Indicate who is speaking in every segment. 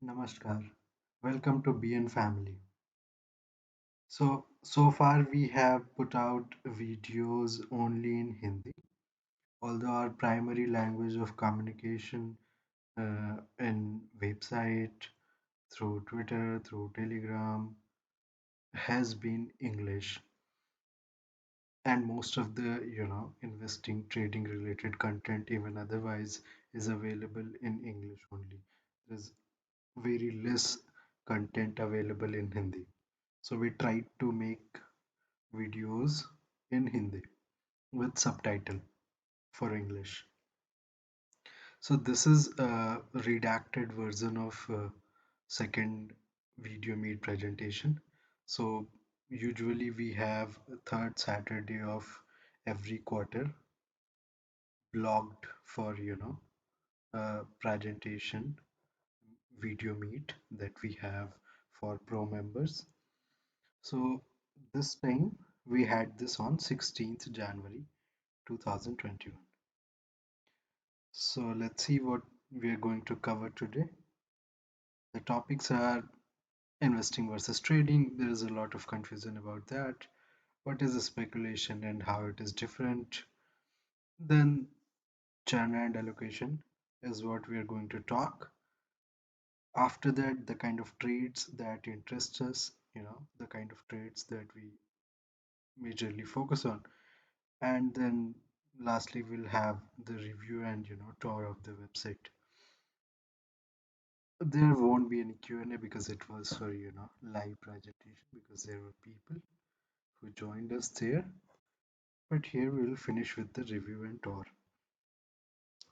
Speaker 1: Namaskar. Welcome to BN Family. So far we have put out videos only in Hindi, although our primary language of communication in website, through Twitter, through Telegram has been English, and most of the investing, trading related content, even otherwise, is available in English only. There's very less content available in Hindi. So we tried to make videos in Hindi with subtitle for English. So this is a redacted version of second video meet presentation. So usually we have a third Saturday of every quarter blocked for presentation video meet that we have for pro members. So this time we had this on 16th January 2021. So let's see what we are going to cover today. The topics are investing versus trading. There is a lot of confusion about that. What is a speculation and how it is different? Then churn and allocation is what we are going to talk. After that, the kind of trades that interest us, the kind of trades that we majorly focus on. And then lastly, we'll have the review and tour of the website. There won't be any Q&A because it was for live presentation, because there were people who joined us there. But here we'll finish with the review and tour.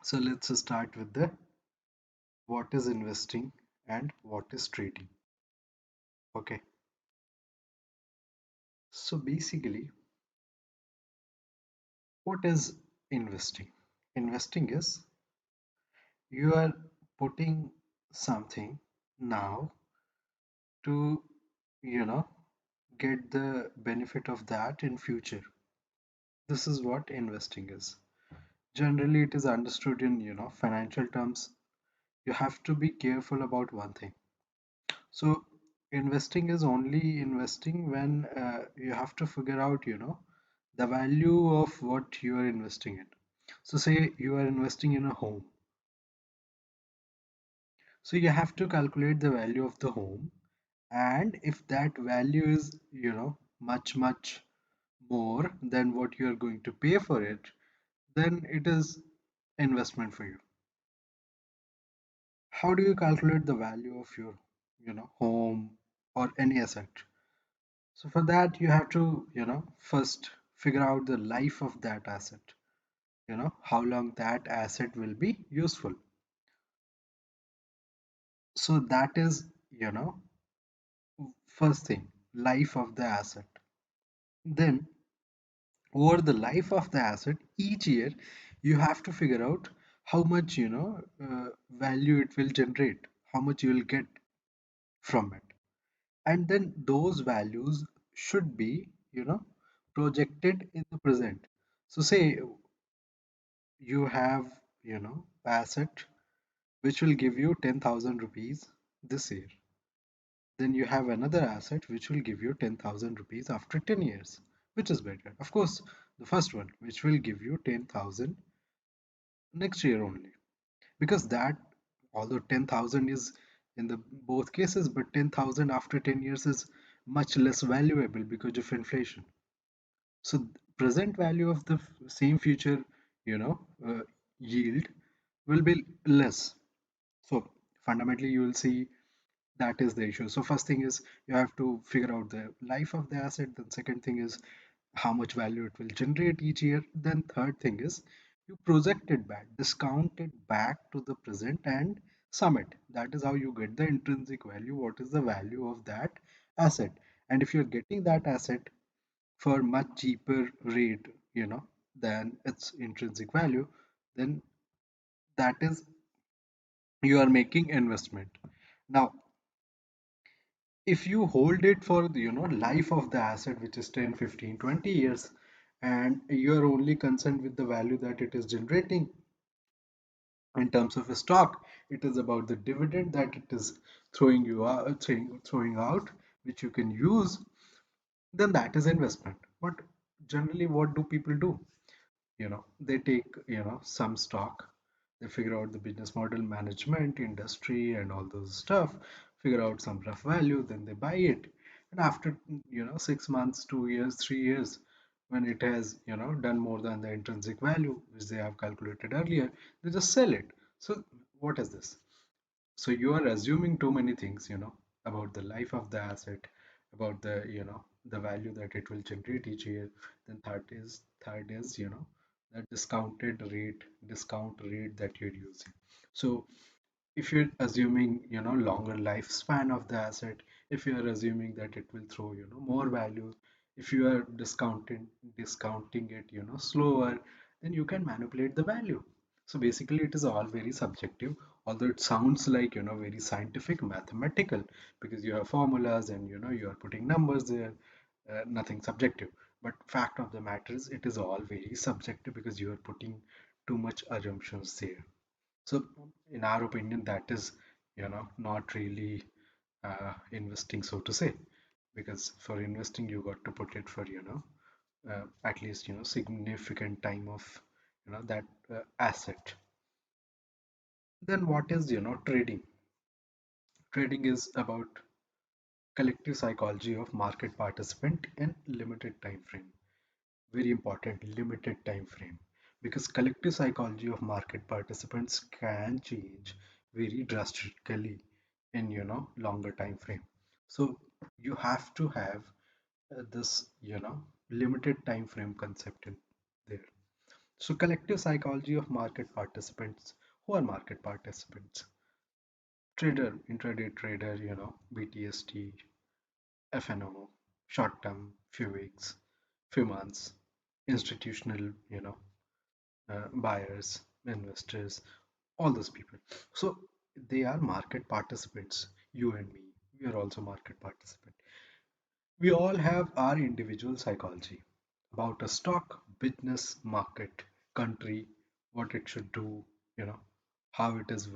Speaker 1: So let's start with the what is investing and what is trading. Okay. So basically, what is investing? Investing is you are putting something now to you know get the benefit of that in future. This is what investing is. Generally it is understood in financial terms. You have to be careful about one thing. So investing is only investing when you have to figure out the value of what you are investing in. So say you are investing in a home, so you have to calculate the value of the home, and if that value is much more than what you are going to pay for it, then it is investment for you. How do you calculate the value of your home or any asset? So for that you have to first figure out the life of that asset, how long that asset will be useful. So that is first thing, life of the asset. Then over the life of the asset, each year you have to figure out how much value it will generate, how much you will get from it, and then those values should be projected in the present. So say you have asset which will give you 10,000 rupees this year, then you have another asset which will give you 10,000 rupees after 10 years. Which is better? Of course, the first one, which will give you 10,000 next year only, because that, although 10,000 is in the both cases, but 10,000 after 10 years is much less valuable because of inflation. So present value of the same future you know uh, yield will be less. So fundamentally you will see that is the issue. So first thing is you have to figure out the life of the asset. Then second thing is how much value it will generate each year. Then third thing is you project it back, discount it back to the present and sum it. That is how you get the intrinsic value. What is the value of that asset? And if you're getting that asset for much cheaper rate than its intrinsic value, then that is you are making investment. Now if you hold it for the life of the asset, which is 10, 15, 20 years, and you are only concerned with the value that it is generating, In terms of a stock, it is about the dividend that it is throwing out, which you can use. Then that is investment. But generally, what do people do? They take some stock, they figure out the business model, management, industry, and all those stuff, figure out some rough value, then they buy it. And after 6 months, 2 years, 3 years, when it has done more than the intrinsic value which they have calculated earlier, they just sell it. So what is this? So you are assuming too many things, about the life of the asset, about the the value that it will generate each year. Then third is the discount rate that you're using. So if you're assuming longer lifespan of the asset, if you are assuming that it will throw more value, if you are discounting it slower, then you can manipulate the value. So basically it is all very subjective, although it sounds like very scientific, mathematical, because you have formulas and you are putting numbers there. Nothing subjective. But fact of the matter is it is all very subjective because you are putting too much assumptions there. So, in our opinion, that is, not really investing, so to say, because for investing, you got to put it for, at least, significant time of, that asset. Then what is, trading? Trading is about collective psychology of market participant in limited time frame. Very important, limited time frame, because collective psychology of market participants can change very drastically in longer time frame. So you have to have this limited time frame concept in there. So collective psychology of market participants. Who are market participants? Trader, intraday trader, BTST, FNO, short term, few weeks, few months, institutional, buyers, investors, all those people. So they are market participants. You and me, we are also market participant. We all have our individual psychology about a stock, business, market, country, what it should do, how it is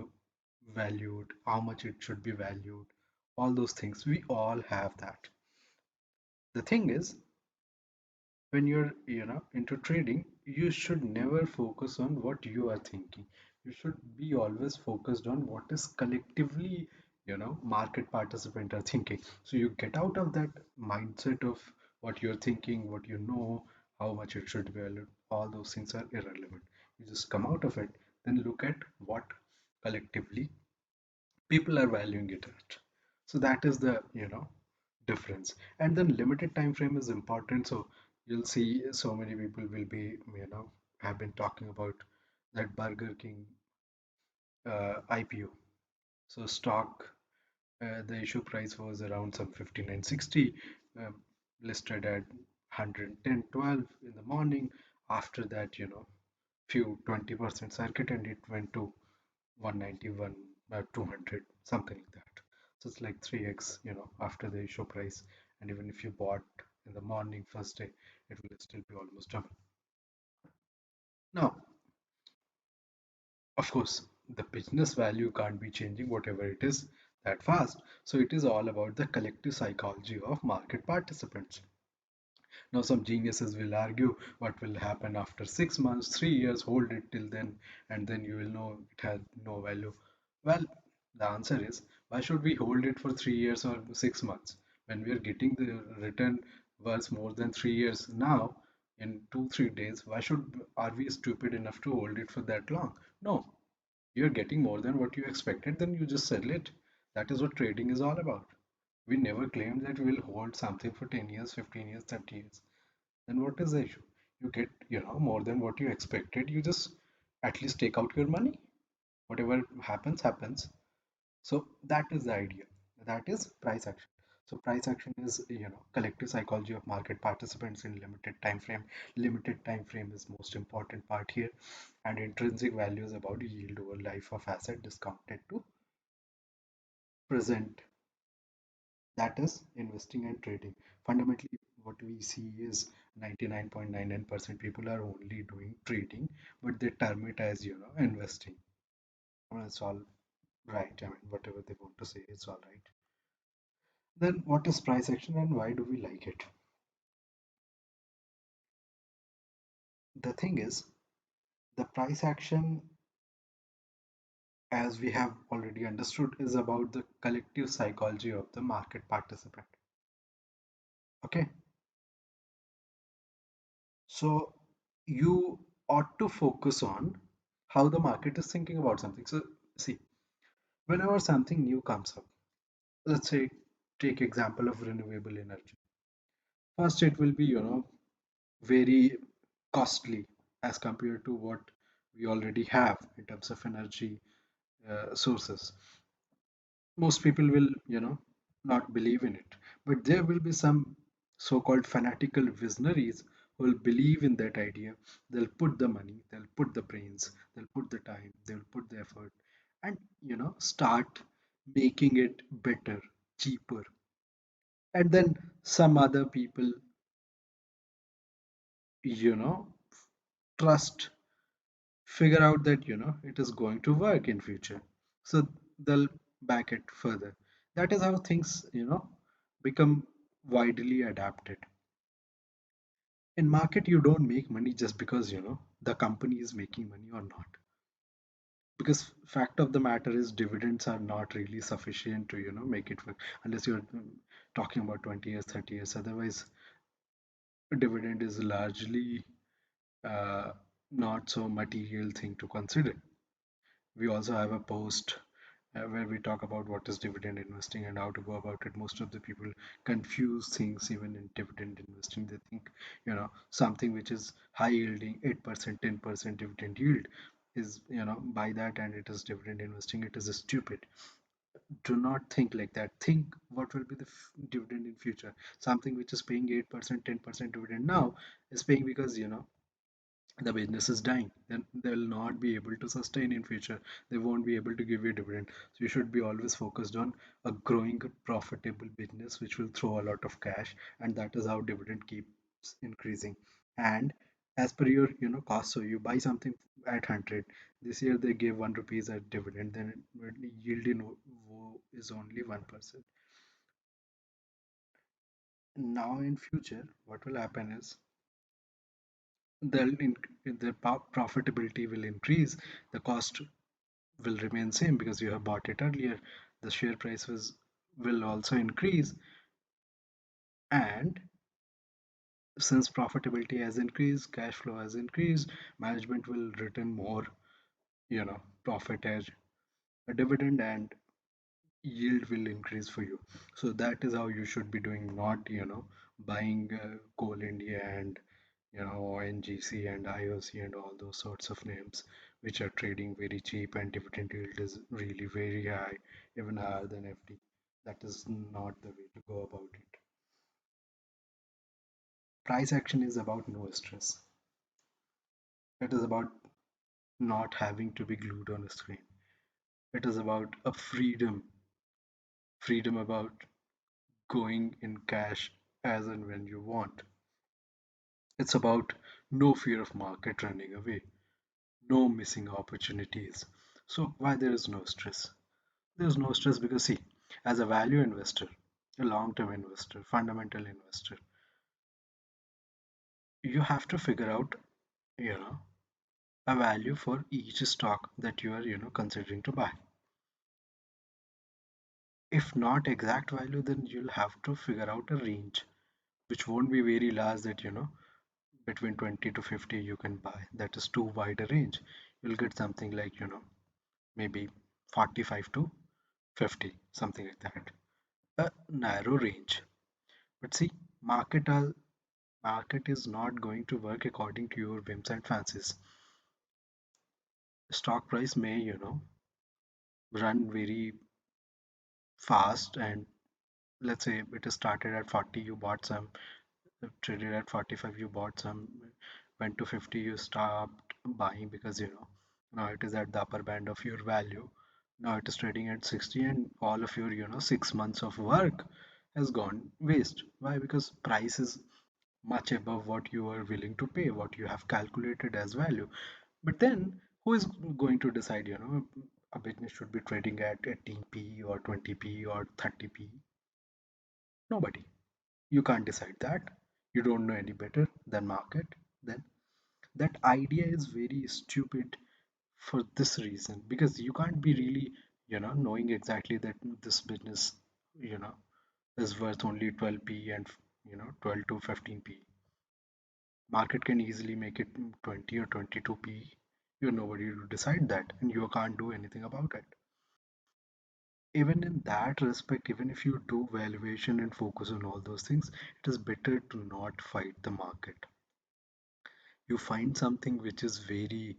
Speaker 1: valued, how much it should be valued, all those things. We all have that. The thing is, when you're into trading, you should never focus on what you are thinking. You should be always focused on what is collectively market participant are thinking. So you get out of that mindset of what you're thinking, what how much it should be valued. All those things are irrelevant. You just come out of it, then look at what collectively people are valuing it at. So that is the difference. And then limited time frame is important. So you'll see so many people will be have been talking about that Burger King IPO. So stock, the issue price was around some 59.60, um, listed at 110.12 in the morning. After that, few 20% circuit, and it went to 191, 200, something like that. So it's like 3x, after the issue price. And even if you bought in the morning, first day, it will still be almost double. Now, of course, the business value can't be changing whatever it is that fast. So it is all about the collective psychology of market participants. Now, some geniuses will argue what will happen after 6 months, 3 years, hold it till then, and then you will know it has no value. Well, the answer is, why should we hold it for 3 years or 6 months when we are getting the return worth more than 3 years now in 2 3 days? Why should are we stupid enough to hold it for that long? No, you're getting more than what you expected, then you just sell it. That is what trading is all about. We never claimed that we will hold something for 10 years, 15 years, 30 years. Then what is the issue? You get, more than what you expected. You just at least take out your money. Whatever happens, happens. So that is the idea. That is price action. So price action is, collective psychology of market participants in limited time frame. Limited time frame is most important part here, and intrinsic value is about yield over life of asset discounted to present. That is investing and trading. Fundamentally, what we see is 99.99% people are only doing trading, but they term it as investing. I mean, it's all right. I mean, whatever they want to say, it's all right. Then what is price action and why do we like it? The thing is, the price action, as we have already understood, is about the collective psychology of the market participant. Okay, so you ought to focus on how the market is thinking about something. So, see, whenever something new comes up, let's say take example of renewable energy. First, it will be, very costly as compared to what we already have in terms of energy sources. Most people will, not believe in it, but there will be some so-called fanatical visionaries who will believe in that idea. They'll put the money, they'll put the brains, they'll put the time, they'll put the effort, and start making it better, cheaper. And then some other people, you know trust, figure out that it is going to work in future, so they'll back it further. That is how things become widely adapted. In market, you don't make money just because the company is making money or not, because fact of the matter is dividends are not really sufficient to make it work, unless you're talking about 20 years, 30 years. Otherwise, a dividend is largely uh, not so material thing to consider. We also have a post where we talk about what is dividend investing and how to go about it. Most of the people confuse things even in dividend investing. They think, something which is high yielding, 8%, 10% dividend yield is, buy that and it is dividend investing. It is stupid. Do not think like that. Think what will be the dividend in future. Something which is paying 8%, 10% dividend now is paying because, the business is dying, then they will not be able to sustain in future. They won't be able to give you dividend. So you should be always focused on a growing profitable business which will throw a lot of cash, and that is how dividend keeps increasing. And as per your cost, so you buy something at 100, this year they gave 1 rupees at dividend, then it will yield in is only 1%. Now in future what will happen is the profitability will increase, the cost will remain same because you have bought it earlier. The share price will also increase, and since profitability has increased, cash flow has increased, management will return more, profit as a dividend, and yield will increase for you. So that is how you should be doing, not buying Coal India and ONGC and IOC and all those sorts of names which are trading very cheap and dividend yield is really very high, even higher than FD. That is not the way to go about it. Price action is about no stress. It is about not having to be glued on a screen. It is about a freedom about going in cash as and when you want. It's about no fear of market running away, no missing opportunities. So why there is no stress? There's no stress because see, as a value investor, a long-term investor, fundamental investor, you have to figure out, you know, a value for each stock that you are, considering to buy. If not exact value, then you'll have to figure out a range, which won't be very large that, between 20 to 50 you can buy. That is too wide a range. You'll get something like, maybe 45 to 50, something like that. A narrow range. But see, market is not going to work according to your whims and fancies. Stock price may, run very fast, and let's say it is started at 40, you bought some, traded at 45, you bought some, went to 50, you stopped buying because now it is at the upper band of your value. Now it is trading at 60, and all of your 6 months of work has gone waste. Why? Because price is much above what you are willing to pay, what you have calculated as value. But then who is going to decide, a business should be trading at 18p or 20p or 30p? Nobody. You can't decide that. You don't know any better than market. Then that idea is very stupid for this reason, because you can't be really, knowing exactly that this business, you know, is worth only 12p and 12 to 15p. Market can easily make it 20 or 22p. You're nobody to decide that, and you can't do anything about it. Even in that respect, even if you do valuation and focus on all those things, it is better to not fight the market. You find something which is very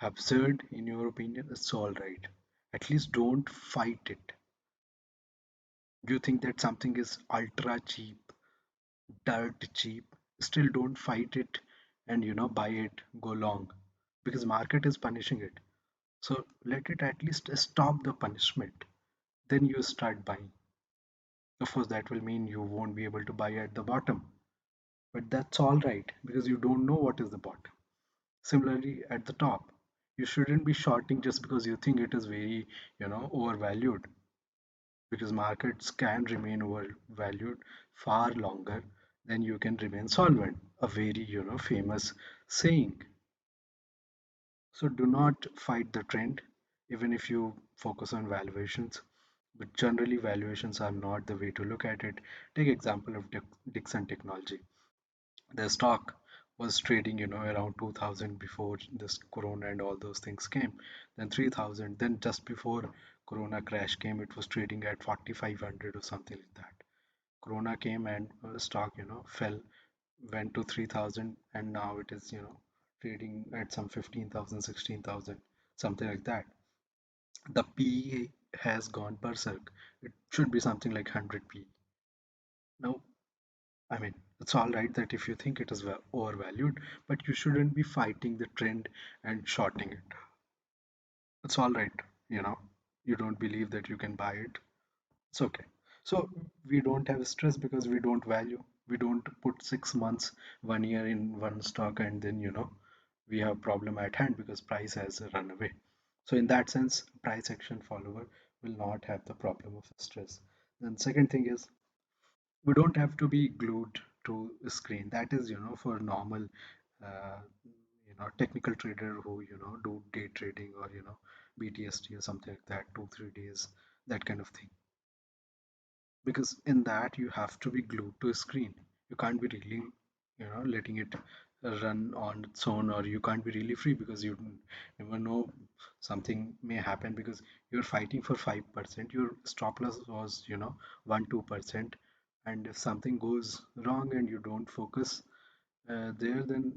Speaker 1: absurd in your opinion, it's all right. At least don't fight it. You think that something is ultra cheap, dirt cheap, still don't fight it and buy it, go long, because market is punishing it. So let it at least stop the punishment. Then you start buying. Of course, that will mean you won't be able to buy at the bottom, but that's all right because you don't know what is the bottom. Similarly, at the top, you shouldn't be shorting just because you think it is very, overvalued, because markets can remain overvalued far longer than you can remain solvent. A very, famous saying. So do not fight the trend, even if you focus on valuations. But generally, valuations are not the way to look at it. Take example of Dixon Technology. The stock was trading, around 2000 before this Corona and all those things came. Then 3000. Then just before Corona crash came, it was trading at 4500 or something like that. Corona came and stock, fell, went to 3000, and now it is, trading at some 15,000, 16,000, something like that. The PE has gone berserk. It should be something like 100p. Now, I mean, it's all right that if you think it is overvalued, but you shouldn't be fighting the trend and shorting it. It's all right, you know. You don't believe that you can buy it. It's okay. So we don't have stress because we don't value. We don't put 6 months, 1 year in one stock, and then we have problem at hand because price has run away. So in that sense, price action follower will not have the problem of stress. Then second thing is, we don't have to be glued to a screen. That is, for normal, uh, technical trader who do day trading or BTST or something like that, 2 3 days, that kind of thing. Because in that you have to be glued to a screen. You can't be really, letting it run on its own, or you can't be really free because you never know, something may happen because you're fighting for 5%. Your stop loss was 1 2%, and if something goes wrong and you don't focus there, then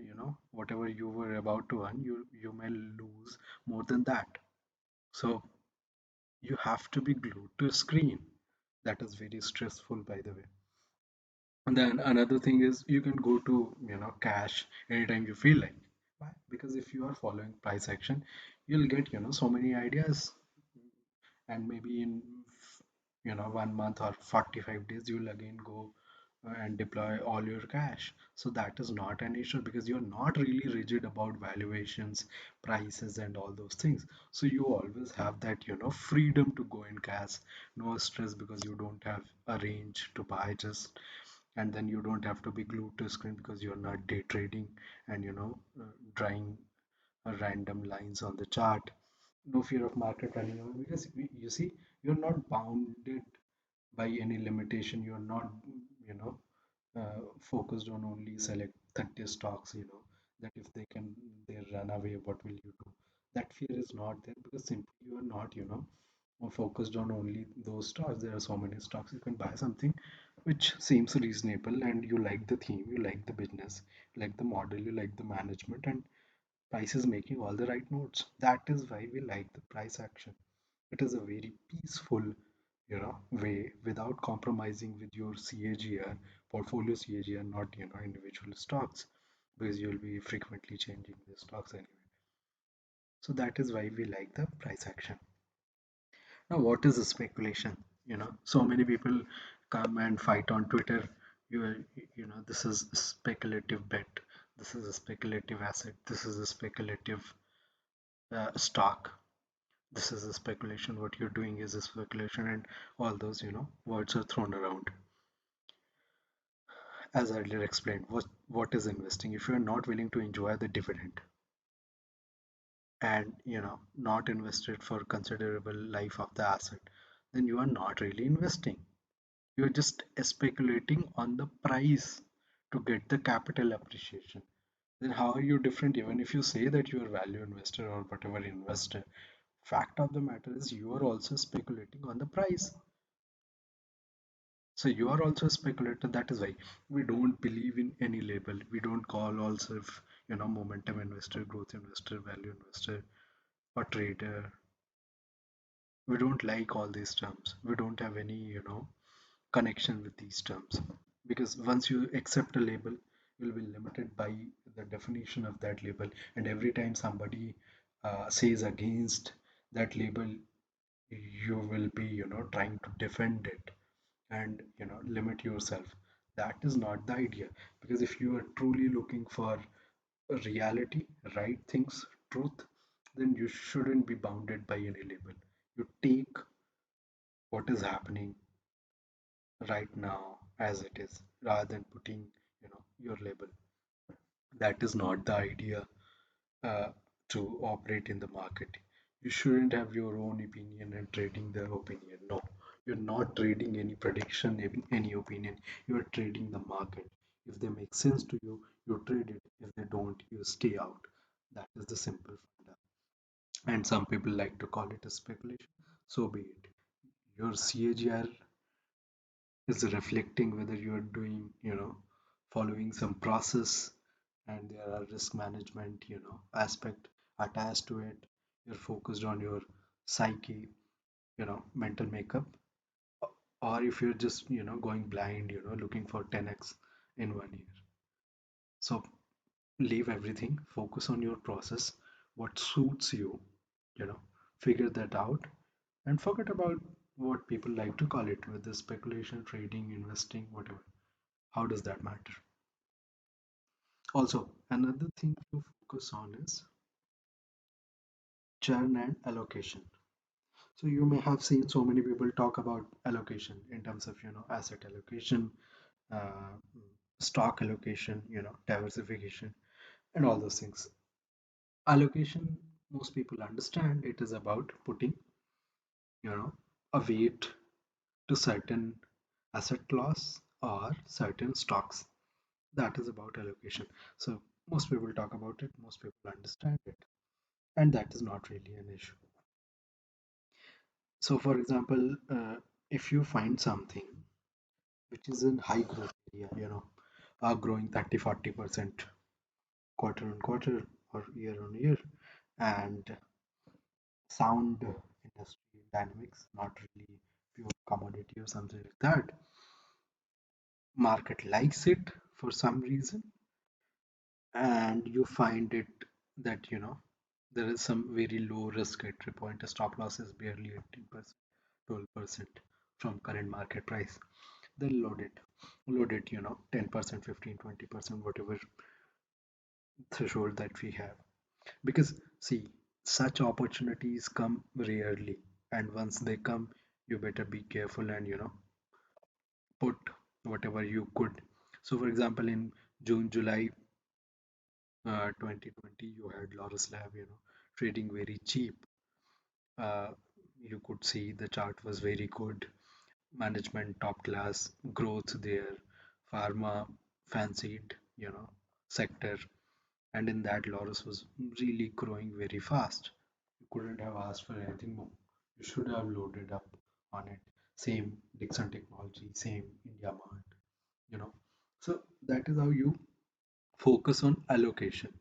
Speaker 1: whatever you were about to earn, you may lose more than that. So you have to be glued to a screen. That is very stressful, by the way. And then another thing is, you can go to cash anytime you feel like. Why? Because if you are following price action, you'll get so many ideas, and maybe in 1 month or 45 days you'll again go and deploy all your cash. So that is not an issue because you're not really rigid about valuations, prices, and all those things. So you always have that freedom to go in cash, no stress because you don't have a range to buy just. And then you don't have to be glued to screen because you're not day trading and drawing random lines on the chart. No fear of market running away because you see, you're not bounded by any limitation. You're not you know focused on only select 30 stocks, that if they run away, what will you do? That fear is not there because simply you are not focused on only those stocks. There are so many stocks. You can buy something which seems reasonable and you like the theme, you like the business, you like the model, you like the management, and price is making all the right notes. That is why we like the price action. It is a very peaceful, way without compromising with your CAGR, portfolio CAGR, not individual stocks, because you'll be frequently changing the stocks anyway. So that is why we like the price action. Now, what is a speculation? So many people come and fight on Twitter. This is a speculative bet. This is a speculative asset. This is a speculative stock. This is a speculation, what you're doing is a speculation, and all those, words are thrown around. As I earlier explained, what is investing? If you're not willing to enjoy the dividend and not invested for considerable life of the asset, then you are not really investing. You're just speculating on the price to get the capital appreciation. Then how are you different? Even if you say that you are value investor or whatever investor, fact of the matter is you are also speculating on the price. So you are also a speculator. That is why we don't believe in any label. We don't call ourselves, momentum investor, growth investor, value investor, or trader. We don't like all these terms. We don't have any, connection with these terms, because once you accept a label, you'll be limited by the definition of that label. And every time somebody says against that label, you will be, trying to defend it and limit yourself. That is not the idea, because if you are truly looking for reality, right things, truth, then you shouldn't be bounded by any label. You take what is happening right now as it is, rather than putting your label. That is not the idea uh, to operate in the market. You shouldn't have your own opinion and trading the opinion. No, you're not trading any prediction, any opinion. You're trading the market. If they make sense to you, you trade it. If they don't, you stay out. That is the simple funda. And some people like to call it a speculation. So be it. Your CAGR is reflecting whether you are doing, following some process, and there are risk management, aspect attached to it. You're focused on your psyche, mental makeup, or if you're just, going blind, looking for 10x in 1 year. So leave everything, focus on your process, what suits you, you know, figure that out, and forget about what people like to call it, whether speculation, trading, investing, whatever. How does that matter? Also, another thing to focus on is churn and allocation. So you may have seen so many people talk about allocation in terms of asset allocation, uh, stock allocation, diversification, and all those things. Allocation, most people understand it is about putting a weight to certain asset class or certain stocks. That is about allocation. So most people talk about it, most people understand it, and that is not really an issue. So, for example, if you find something which is in high growth area, are growing 30-40% quarter on quarter or year on year, and sound industry dynamics, not really pure commodity or something like that. Market likes it for some reason, and you find it that there is some very low risk entry point. A stop loss is barely 18%, 12% from current market price. Then load it, 10%, 15, 20%, whatever threshold that we have. Because see, such opportunities come rarely, and once they come, you better be careful and put whatever you could. So, for example, in June, July 2020, you had Loris Lab, trading very cheap. Uh, you could see the chart was very good, management top class, growth there, pharma fancied, sector, and in that Loris was really growing very fast. You couldn't have asked for anything more. You should have loaded up on it. Same Dixon Technology, same India Mart, you know. So that is how you focus on allocation.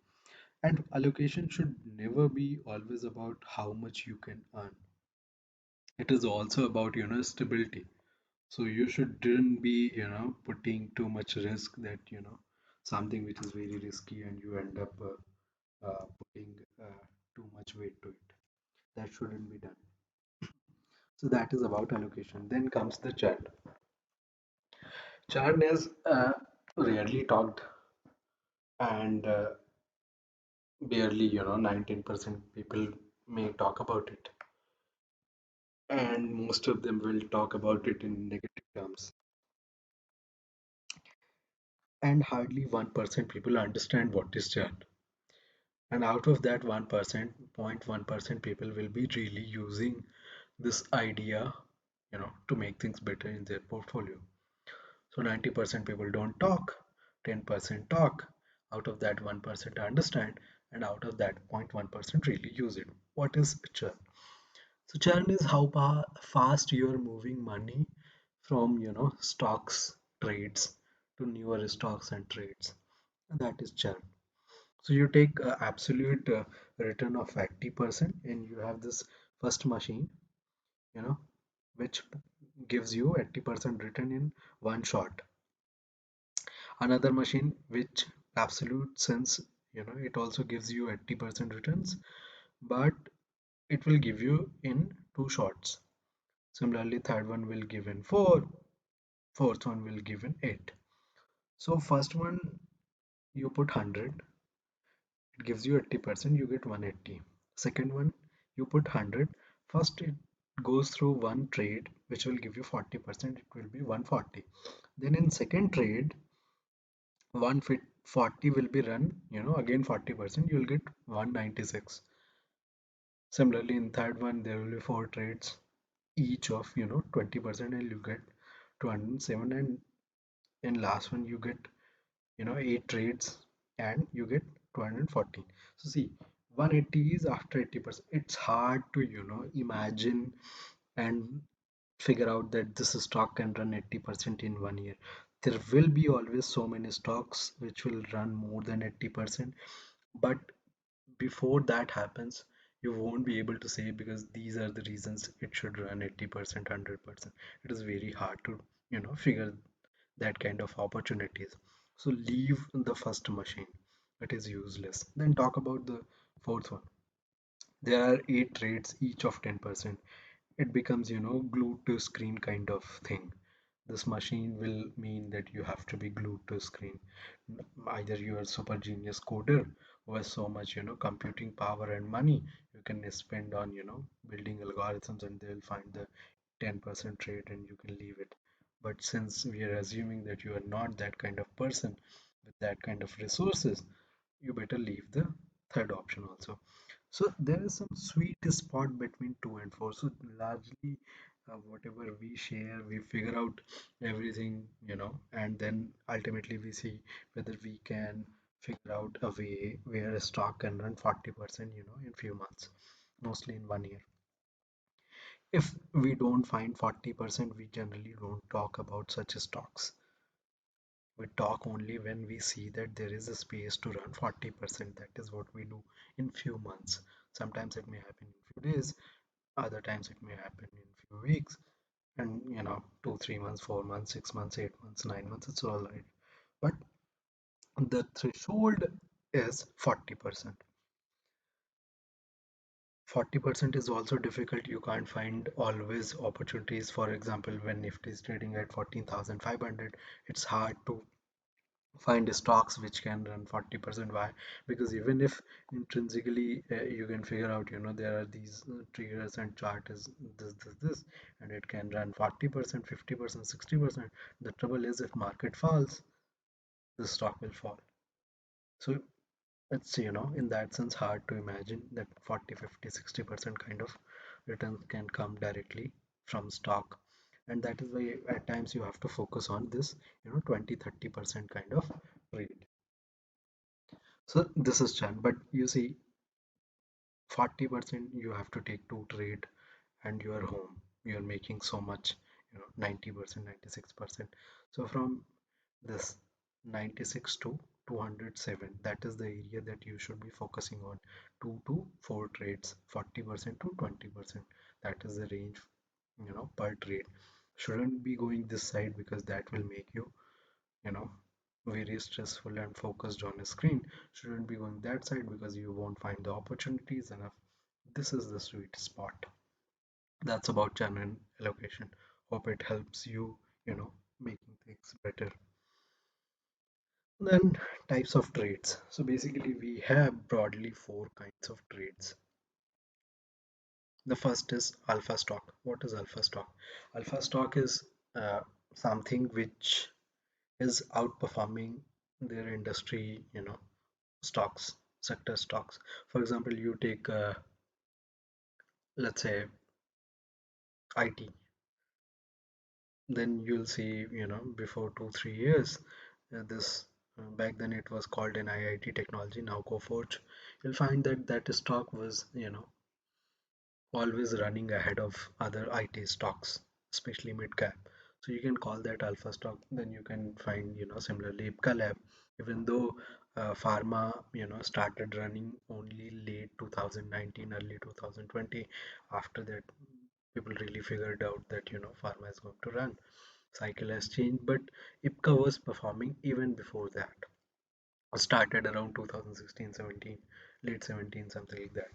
Speaker 1: And allocation should never be always about how much you can earn. It is also about, stability. So you shouldn't be, putting too much risk that, something which is very risky and you end up putting too much weight to it. That shouldn't be done. So that is about allocation. Then comes the churn. Churn is rarely talked, and barely, 19% people may talk about it. and most of them will talk about it in negative terms. And hardly 1% people understand what is churn. And out of that 1%, 0.1% people will be really using this idea, to make things better in their portfolio. So 90% people don't talk, 10% talk. Out of that 1% understand, and out of that 0.1% really use it. What is churn? So churn is how fast you are moving money from stocks trades to newer stocks and trades. And that is churn. So you take absolute return of 80% and you have this first machine, you know, which gives you 80% return in one shot. Another machine which absolute sense, it also gives you 80% returns, but it will give you in two shots. Similarly, third one will give in four, fourth one will give in eight. So first one you put 100, it gives you 80%, you get 180. Second one you put 100, first it goes through one trade which will give you 40%, it will be 140. Then in second trade 140 will be run, again 40%, you will get 196. Similarly in third one there will be four trades, each of 20%, and you get 207. And in last one you get eight trades and you get 214. So see, 180 is after 80%. It's hard to imagine and figure out that this stock can run 80% in 1 year. There will be always so many stocks which will run more than 80%, but before that happens you won't be able to say, because these are the reasons it should run 80%, 100%. It is very hard to figure that kind of opportunities. So leave the first machine, it is useless. Then talk about the fourth one. There are eight trades, each of 10%. It becomes glued to screen kind of thing. This machine will mean that you have to be glued to screen. Either you are a super genius coder who has so much computing power and money, you can spend on building algorithms and they'll find the 10% trade and you can leave it. But since we are assuming that you are not that kind of person with that kind of resources, you better leave the third option also. So there is some sweet spot between 2 and 4. So largely, whatever we share, we figure out everything, and then ultimately we see whether we can figure out a way where a stock can run 40%, in few months, mostly in 1 year. If we don't find 40%, we generally don't talk about such stocks. We talk only when we see that there is a space to run 40%. That is what we do in few months. Sometimes it may happen in few days, other times it may happen in few weeks, and 2 3 months, 4 months, 6 months, 8 months, 9 months, it's all right. But the threshold is 40%. 40% is also difficult. You can't find always opportunities. For example, when Nifty is trading at 14,500, it's hard to find stocks which can run 40%. Why? Because even if intrinsically you can figure out there are these triggers and chart is this, and it can run 40%, 50%, 60%. The trouble is, if market falls, the stock will fall. So it's in that sense hard to imagine that 40, 50, 60% kind of returns can come directly from stock. And that is why at times you have to focus on this 20, 30% kind of rate. So this is churn, but you see, 40% you have to take two trade and you are home. You are making so much, 90%, 96%. So from this 96 to 207, that is the area that you should be focusing on. 2 to 4 trades, 40% to 20%. That is the range, per trade. Shouldn't be going this side because that will make you, you know very stressful and focused on a screen. Shouldn't be going that side because you won't find the opportunities enough. This is the sweet spot. That's about channel allocation. Hope it helps you, making things better. Then types of trades. So basically we have broadly four kinds of trades. The first is alpha stock. What is alpha stock? Alpha stock is uh, something which is outperforming their industry, stocks, sector stocks. For example, you take, let's say, IT, then you'll see, before 2 3 years, this back then it was called an IIT technology, now Coforge. You'll find that that stock was, always running ahead of other IT stocks, especially mid cap. So you can call that alpha stock. Then you can find, similarly Ipca Lab, even though pharma, started running only late 2019, early 2020. After that, people really figured out that, pharma is going to run. Cycle has changed, but Ipca was performing even before that. Started around 2016, 17, late 17, something like that.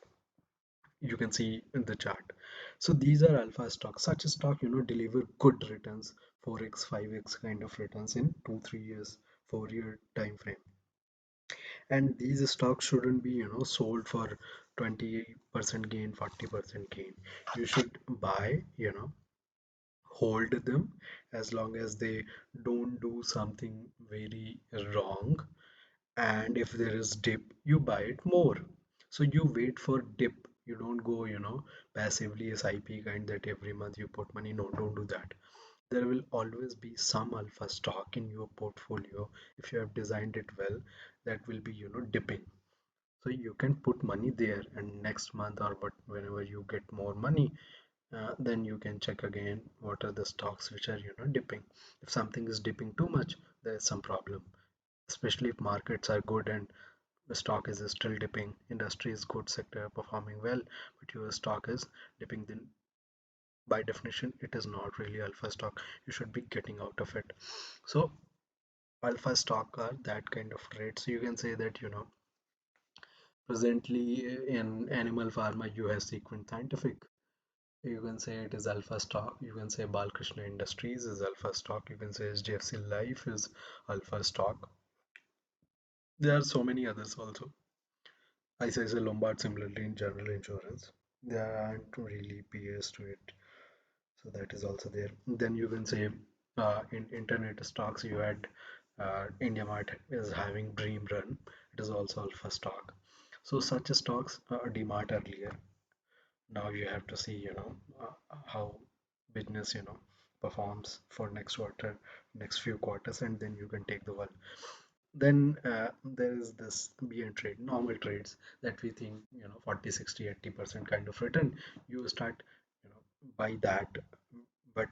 Speaker 1: You can see in the chart. So these are alpha stocks. Such a stock, deliver good returns, 4x, 5x kind of returns in 2 3 years, 4 year time frame. And these stocks shouldn't be, sold for 20% gain, 40% gain. You should buy, hold them as long as they don't do something very wrong, and if there is dip you buy it more. So you wait for dip, you don't go, passively SIP kind that every month you put money. No, don't do that. There will always be some alpha stock in your portfolio if you have designed it well, that will be, dipping. So you can put money there, and next month or but whenever you get more money, then you can check again what are the stocks which are, dipping. If something is dipping too much, there is some problem, especially if markets are good and the stock is still dipping, industry is good, sector performing well, but your stock is dipping, then by definition it is not really alpha stock. You should be getting out of it. So alpha stock are that kind of trade. So you can say that, presently in animal pharma you have Sequent Scientific. You can say it is alpha stock. You can say Balkrishna Industries is alpha stock. You can say HDFC Life is alpha stock. There are so many others also. ICICI Lombard similarly in general insurance. There aren't really peers to it. So that is also there. Then you can say in internet stocks you had India Mart is having Dream Run. It is also alpha stock. So such stocks, DMart earlier. Now you have to see, how business, performs for next quarter, next few quarters, and then you can take the one. Then there is this BN trade, normal trades that we think, 40, 60, 80% kind of return. You start, buy that, but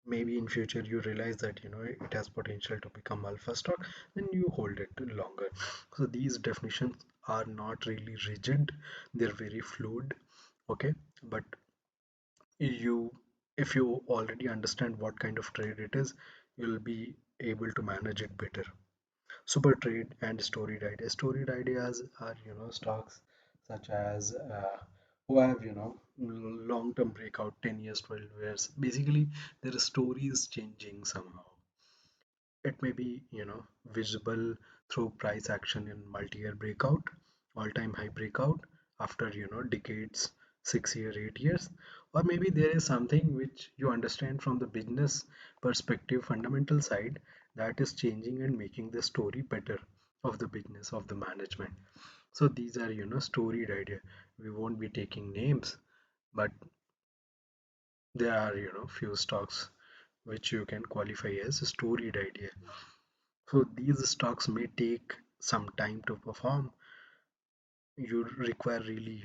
Speaker 1: maybe in future you realize that, it has potential to become alpha stock, then you hold it longer. So these definitions are not really rigid, they're very fluid. Okay, but you if you already understand what kind of trade it is, you'll be able to manage it better. Super trade and storied ideas. Storied ideas are, stocks such as who have, long-term breakout, 10 years, 12 years. Basically, their story is changing somehow. It may be, visible through price action in multi-year breakout, all-time high breakout after, decades, 6 year, 8 years, or maybe there is something which you understand from the business perspective, fundamental side, that is changing and making the story better of the business of the management. So these are, storied idea. We won't be taking names, but there are, few stocks which you can qualify as a storied idea. So these stocks may take some time to perform. You require really,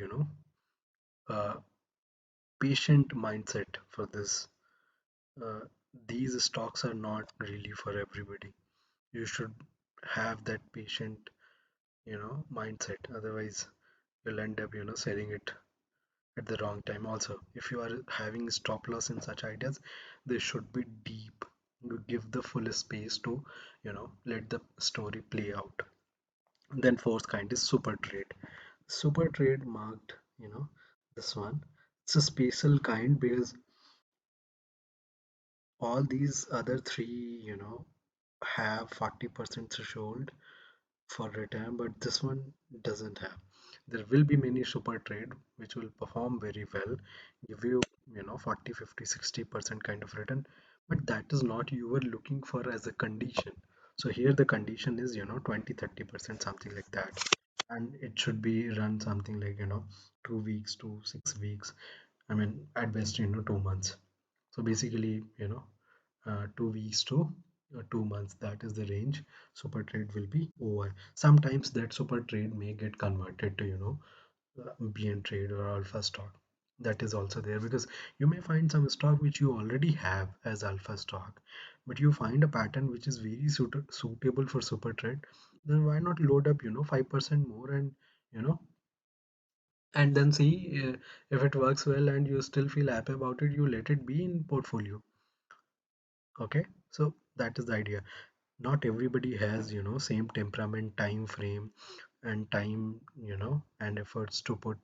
Speaker 1: a patient mindset for this. Uh, these stocks are not really for everybody. You should have that patient, mindset. Otherwise, you'll end up, selling it at the wrong time. Also, if you are having stop loss in such ideas, they should be deep. You give the full space to, let the story play out. Then fourth kind is super trade. Super trade marked, this one. It's a special kind because all these other three, have 40% threshold for return, but this one doesn't have. There will be many super trade which will perform very well, give you, 40, 50, 60% kind of return, but that is not you were looking for as a condition. So here the condition is, 20, 30%, something like that. And it should be run something like, 2 weeks to 6 weeks. I mean, at best, 2 months. So basically, 2 weeks to 2 months, that is the range super trade will be over. Sometimes that super trade may get converted to, BN trade or alpha stock. That is also there, because you may find some stock which you already have as alpha stock, but you find a pattern which is very suitable for super trade. Then why not load up, 5% more, and you know and then see, if it works well and you still feel happy about it, you let it be in portfolio. Okay, so that is the idea. Not everybody has, same temperament, time frame, and time, and efforts to put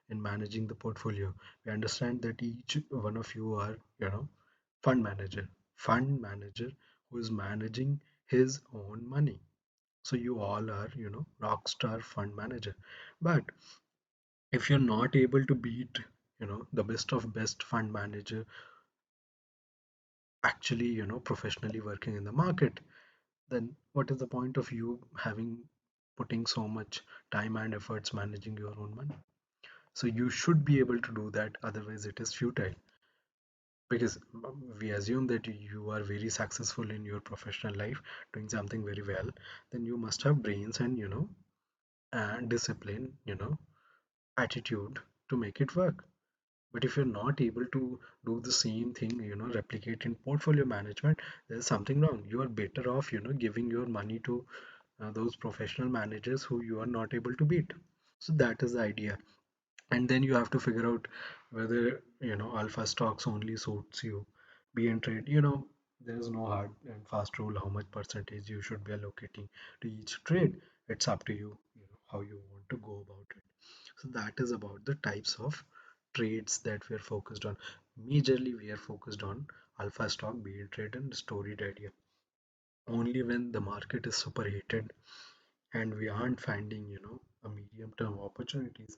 Speaker 1: in managing the portfolio. We understand that each one of you are, fund manager fund manager who is managing his own money. So you all are, rock star fund manager. But if you're not able to beat, the best of best fund manager, actually, professionally working in the market, then what is the point of you having putting so much time and efforts managing your own money? So you should be able to do that, otherwise it is futile. Because we assume that you are very successful in your professional life, doing something very well, then you must have brains and, and discipline, attitude to make it work. But if you're not able to do the same thing, replicate in portfolio management, there's something wrong. You are better off, giving your money to those professional managers who you are not able to beat. So that is the idea. And then you have to figure out whether, alpha stocks only suits you. Be in trade, there is no hard and fast rule how much percentage you should be allocating to each trade. It's up to you, how you want to go about it. So that is about the types of trades that we are focused on. Majorly we are focused on alpha stock, be it trade, and storied idea. Only when the market is super heated and we aren't finding, a medium term opportunities,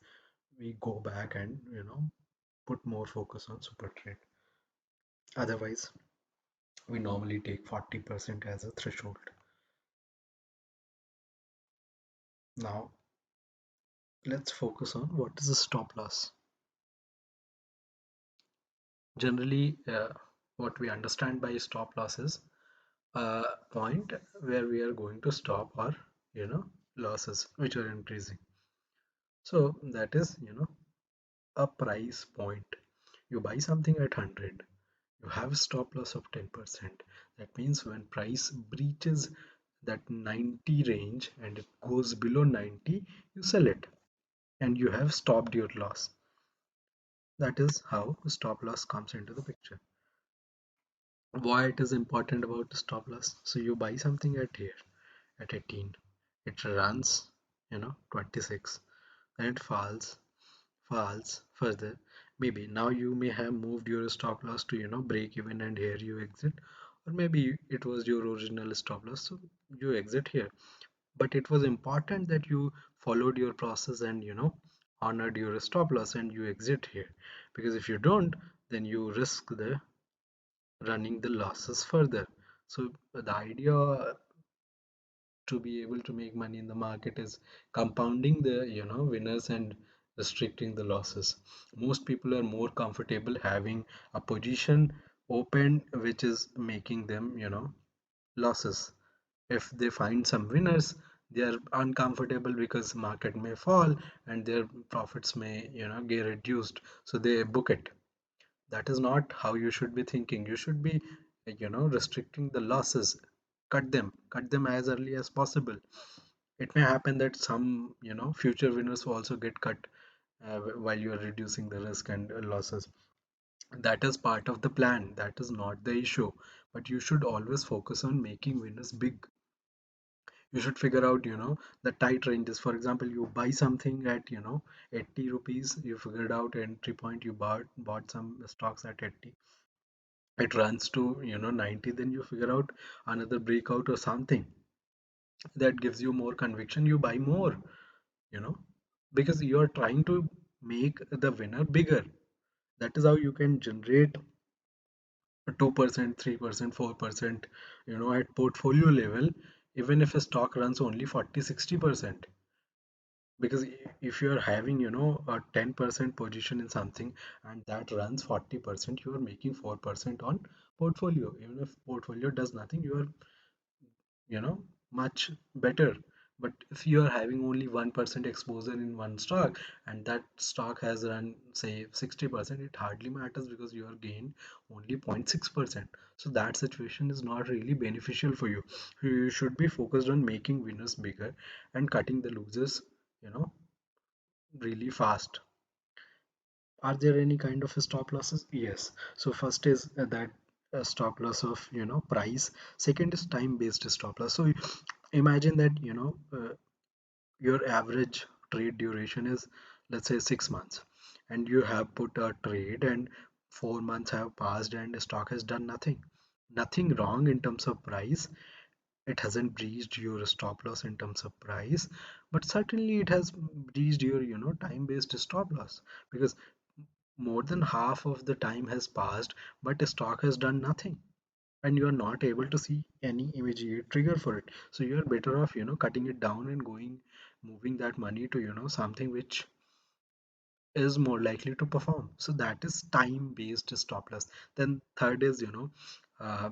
Speaker 1: we go back and, put more focus on super trade. Otherwise, we normally take 40% as a threshold. Now, let's focus on what is a stop loss. Generally, what we understand by stop loss is a point where we are going to stop our, losses which are increasing. So that is, a price point. You buy something at 100, you have a stop loss of 10%. That means when price breaches that 90 range and it goes below 90, you sell it and you have stopped your loss. That is how stop loss comes into the picture. Why it is important about stop loss? So you buy something at here at 18, it runs, 26, then it falls further. Maybe now you may have moved your stop loss to, break even, and here you exit. Or maybe it was your original stop loss, so you exit here. But it was important that you followed your process and, honored your stop loss and you exit here. Because if you don't, then you risk the running the losses further. So the idea to be able to make money in the market is compounding the, winners and restricting the losses. Most people are more comfortable having a position open which is making them, losses. If they find some winners, they are uncomfortable because market may fall and their profits may, get reduced, so they book it. That is not how you should be thinking. You should be, restricting the losses. Cut them as early as possible. It may happen that some, future winners will also get cut while you are reducing the risk and losses. That is part of the plan. That is not the issue. But you should always focus on making winners big. You should figure out, the tight ranges. For example, you buy something at, 80 rupees. You figured out entry point. You bought some stocks at 80. It runs to, 90. Then you figure out another breakout or something that gives you more conviction. You buy more, you know because you're trying to make the winner bigger. That is how you can generate 2%, 3%, 4%, at portfolio level, even if a stock runs only 40, 60%. Because if you're having, a 10% position in something and that runs 40%, you are making 4% on portfolio. Even if portfolio does nothing, you are, much better. But if you are having only 1% exposure in one stock and that stock has run say 60%, it hardly matters because you are gained only 0.6%. So that situation is not really beneficial for you. You should be focused on making winners bigger and cutting the losers, you know, really fast. Are there any kind of stop losses? Yes. So first is that stop loss of price. Second is time based stop loss. So imagine that your average trade duration is, let's say, 6 months, and you have put a trade and 4 months have passed and the stock has done nothing wrong in terms of price. It hasn't breached your stop loss in terms of price, but certainly it has breached your time based stop loss, because more than half of the time has passed but the stock has done nothing, and you are not able to see any immediate trigger for it. So you are better off cutting it down and moving that money to something which is more likely to perform. So that is time based stop loss. Then third is uh,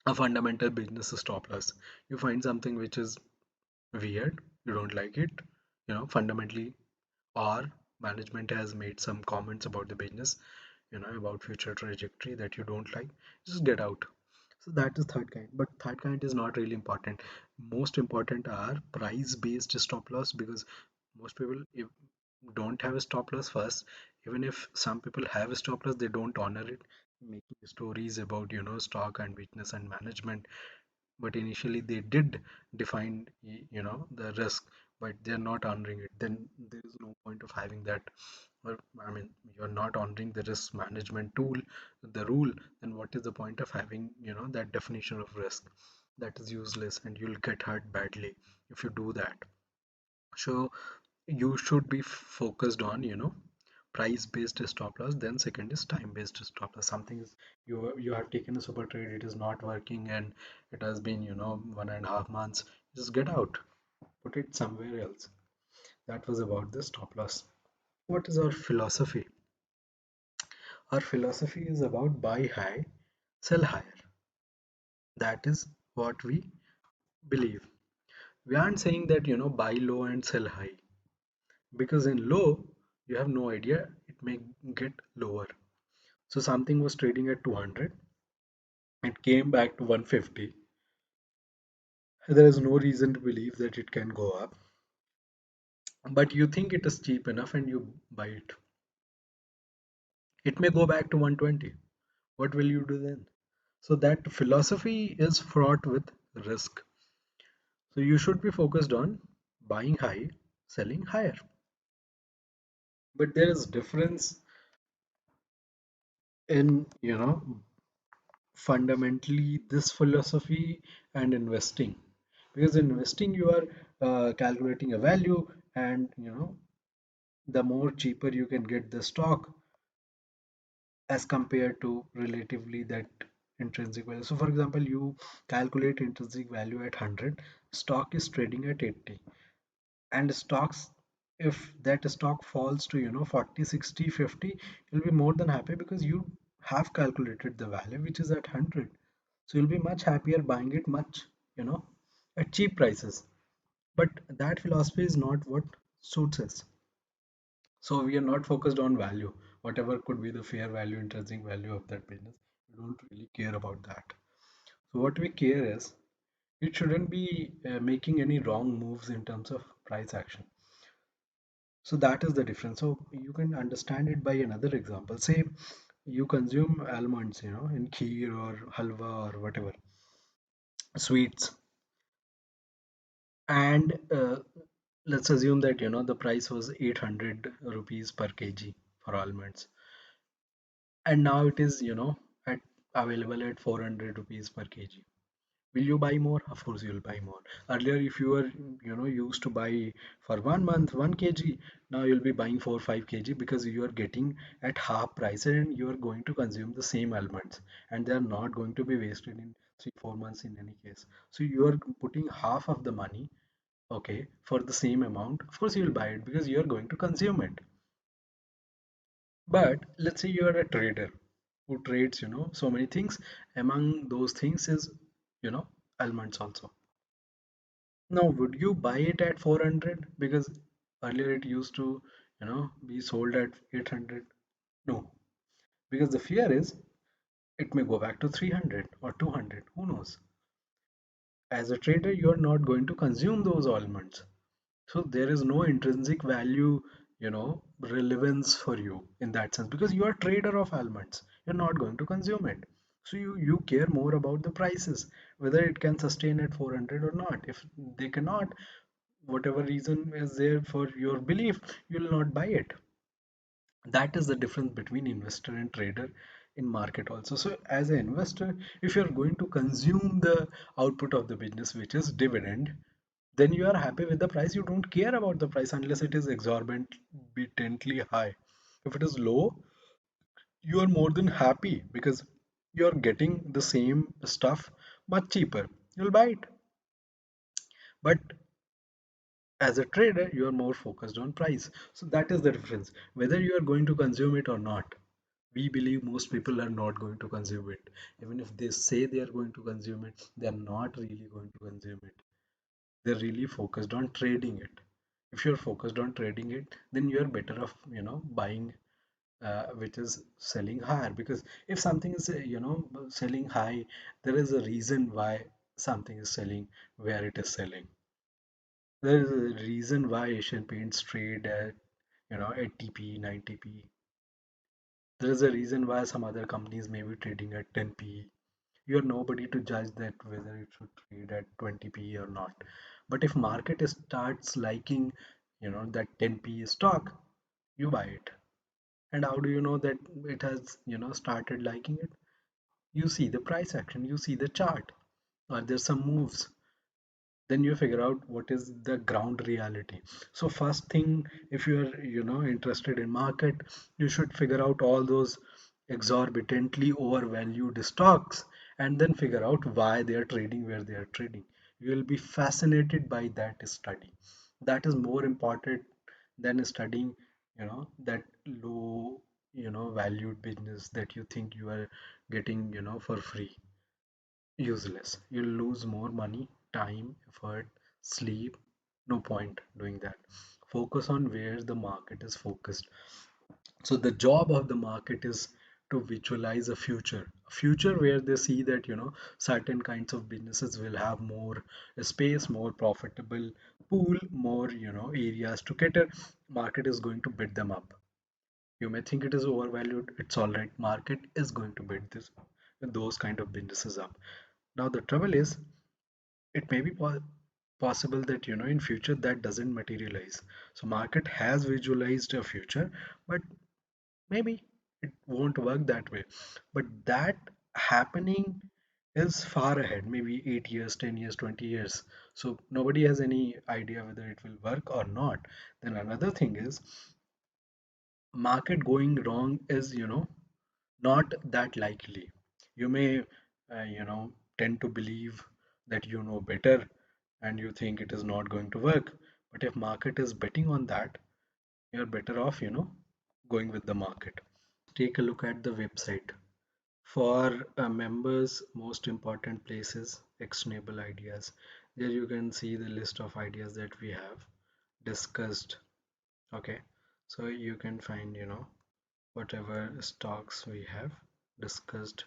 Speaker 1: a fundamental business stop loss. You find something which is weird, you don't like it, fundamentally, or management has made some comments about the business, about future trajectory that you don't like, just get out. So that is third kind, but third kind is not really important. Most important are price based stop loss, because most people, if don't have a stop loss first, even if some people have a stop loss, they don't honor it, making stories about stock and weakness and management. But initially they did define the risk, but they're not honoring it. Then there is no point of having that. Or I mean, you're not honoring the risk management tool, the rule. Then what is the point of having that definition of risk? That is useless, and you'll get hurt badly if you do that. So you should be focused on price based stop loss. Then second is time based stop loss. Something is, you have taken a super trade, it is not working, and it has been 1.5 months. Just get out, put it somewhere else. That was about the stop loss. What is our philosophy? Our philosophy is about buy high, sell higher. That is what we believe. We aren't saying that buy low and sell high, because in low you have no idea, it may get lower. So something was trading at 200, it came back to 150. There is no reason to believe that it can go up, but you think it is cheap enough and you buy it. It may go back to 120. What will you do then? So that philosophy is fraught with risk. So you should be focused on buying high, selling higher. But there is difference in, fundamentally this philosophy and investing. Because in investing you are calculating a value, and the more cheaper you can get the stock as compared to relatively that intrinsic value. So for example, you calculate intrinsic value at 100, stock is trading at 80, and stocks, if that stock falls to 40, 60, 50, you'll be more than happy because you have calculated the value which is at 100. So you'll be much happier buying it much, you know at cheap prices. But that philosophy is not what suits us. So we are not focused on value, whatever could be the fair value, intrinsic value of that business. We don't really care about that. So what we care is, it shouldn't be making any wrong moves in terms of price action. So that is the difference. So you can understand it by another example. Say you consume almonds, in kheer or halwa or whatever sweets, and let's assume that the price was 800 rupees per kg for almonds, and now it is at available at 400 rupees per kg. Will you buy more? Of course, you'll buy more. Earlier, if you were, used to buy for 1 month 1 kg, now you'll be buying 4 5 kg because you are getting at half price and you are going to consume the same almonds, and they are not going to be wasted in 3 4 months in any case. So you are putting half of the money, okay, for the same amount. Of course, you'll buy it because you are going to consume it. But let's say you are a trader who trades, so many things. Among those things is, almonds also. Now, would you buy it at 400? Because earlier it used to, be sold at 800. No, because the fear is it may go back to 300 or 200. Who knows? As a trader, you're not going to consume those almonds. So there is no intrinsic value, relevance for you in that sense because you are a trader of almonds. You're not going to consume it. So you care more about the prices, whether it can sustain at 400 or not. If they cannot, whatever reason is there for your belief, you'll not buy it. That is the difference between investor and trader in market also. So as an investor, if you're going to consume the output of the business, which is dividend, then you are happy with the price. You don't care about the price unless it is exorbitantly high. If it is low, you are more than happy because you're getting the same stuff much cheaper. You'll buy it. But as a trader, you are more focused on price. So that is the difference. Whether you are going to consume it or not, we believe most people are not going to consume it. Even if they say they are going to consume it, they are not really going to consume it. They're really focused on trading it. If you're focused on trading it, then you're better off, buying which is selling higher. Because if something is, selling high, there is a reason why something is selling where it is selling. There is a reason why Asian Paints trade at 80p, 90p. There is a reason why some other companies may be trading at 10p. You're nobody to judge that whether it should trade at 20p or not. But if market starts liking, that 10p stock, you buy it. And how do you know that it has, started liking it? You see the price action, you see the chart. Are there some moves? Then you figure out what is the ground reality. So first thing, if you are interested in market, you should figure out all those exorbitantly overvalued stocks and then figure out why they are trading where they are trading. You will be fascinated by that study. That is more important than studying that low valued business that you think you are getting for free. Useless. You'll lose more money, time, effort, sleep. No point doing that. Focus on where the market is focused. So the job of the market is to visualize a future where they see that certain kinds of businesses will have more space, more profitable pool, more areas to cater. Market is going to bid them up. You may think it is overvalued. It's all right. Market is going to bid those kind of businesses up. Now the trouble is it may be possible that in future that doesn't materialize. So market has visualized a future, but maybe it won't work that way. But that happening is far ahead, maybe 8 years, 10 years, 20 years. So nobody has any idea whether it will work or not. Then another thing is market going wrong is not that likely. You may tend to believe that you know better and you think it is not going to work. But if market is betting on that, you're better off going with the market. Take a look at the website. For members, most important places, actionable ideas. There you can see the list of ideas that we have discussed. Okay, so you can find whatever stocks we have discussed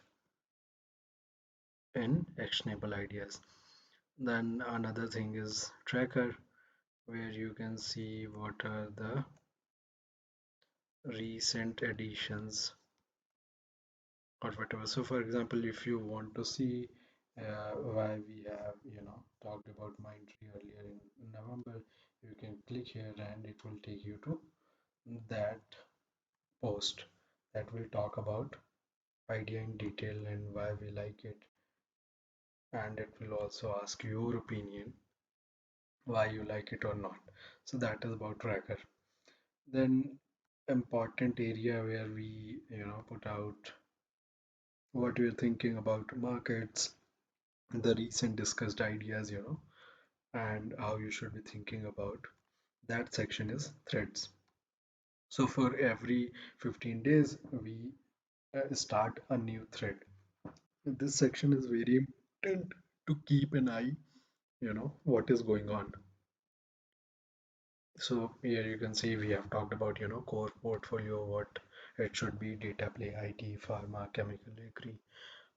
Speaker 1: in actionable ideas. Then another thing is tracker, where you can see what are the recent additions or whatever. So for example, if you want to see why we have talked about Mindtree earlier in November, you can click here and it will take you to that post that will talk about idea in detail and why we like it. and it will also ask your opinion why you like it or not. So that is about tracker. Then important area where we put out what we're thinking about markets, the recent discussed ideas, and how you should be thinking about that section is threads. So for every 15 days we start a new thread. This section is very important to keep an eye, what is going on. So here you can see we have talked about, core portfolio, what it should be, data play, IT, pharma, chemical, agri,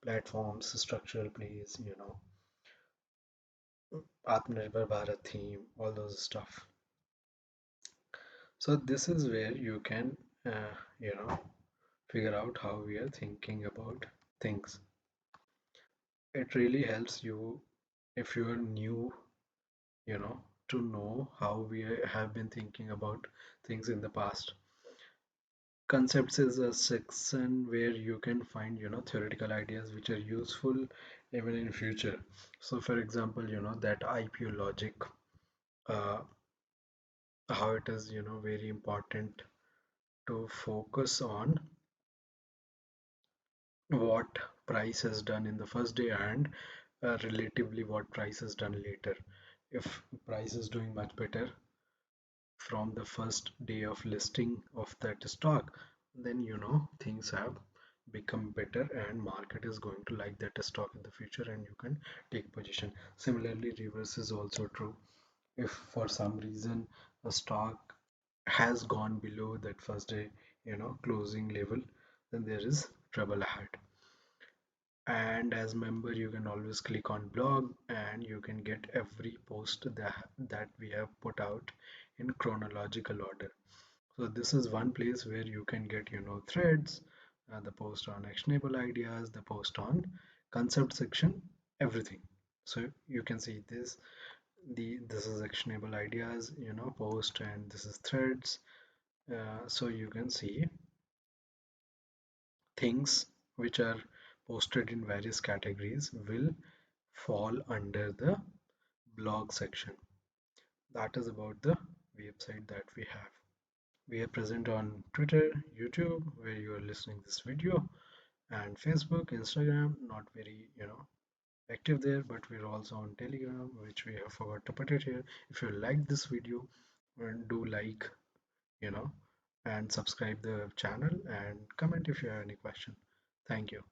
Speaker 1: platforms, structural plays, Atmanirbhar Bharat theme, all those stuff. So this is where you can, you know, figure out how we are thinking about things. It really helps you if you are new, to know how we have been thinking about things in the past. Concepts is a section where you can find, theoretical ideas which are useful even in future. So for example, that IPO logic, uh, how it is, very important to focus on what price has done in the first day and relatively what price has done later. If price is doing much better from the first day of listing of that stock, then things have become better and market is going to like that stock in the future and you can take position. Similarly, reverse is also true. If for some reason a stock has gone below that first day, closing level, then there is trouble ahead. And as member you can always click on blog and you can get every post that we have put out in chronological order. So this is one place where you can get threads, the post on actionable ideas, the post on concept section, everything. So you can see this is actionable ideas, post, and this is threads. So you can see things which are posted in various categories will fall under the blog section. That is about the website that we have. We are present on Twitter, YouTube, where you are listening this video, and Facebook, Instagram, not very, active there, but we're also on Telegram, which we have forgot to put it here. If you like this video, do like, you know, and subscribe the channel and comment if you have any question. Thank you.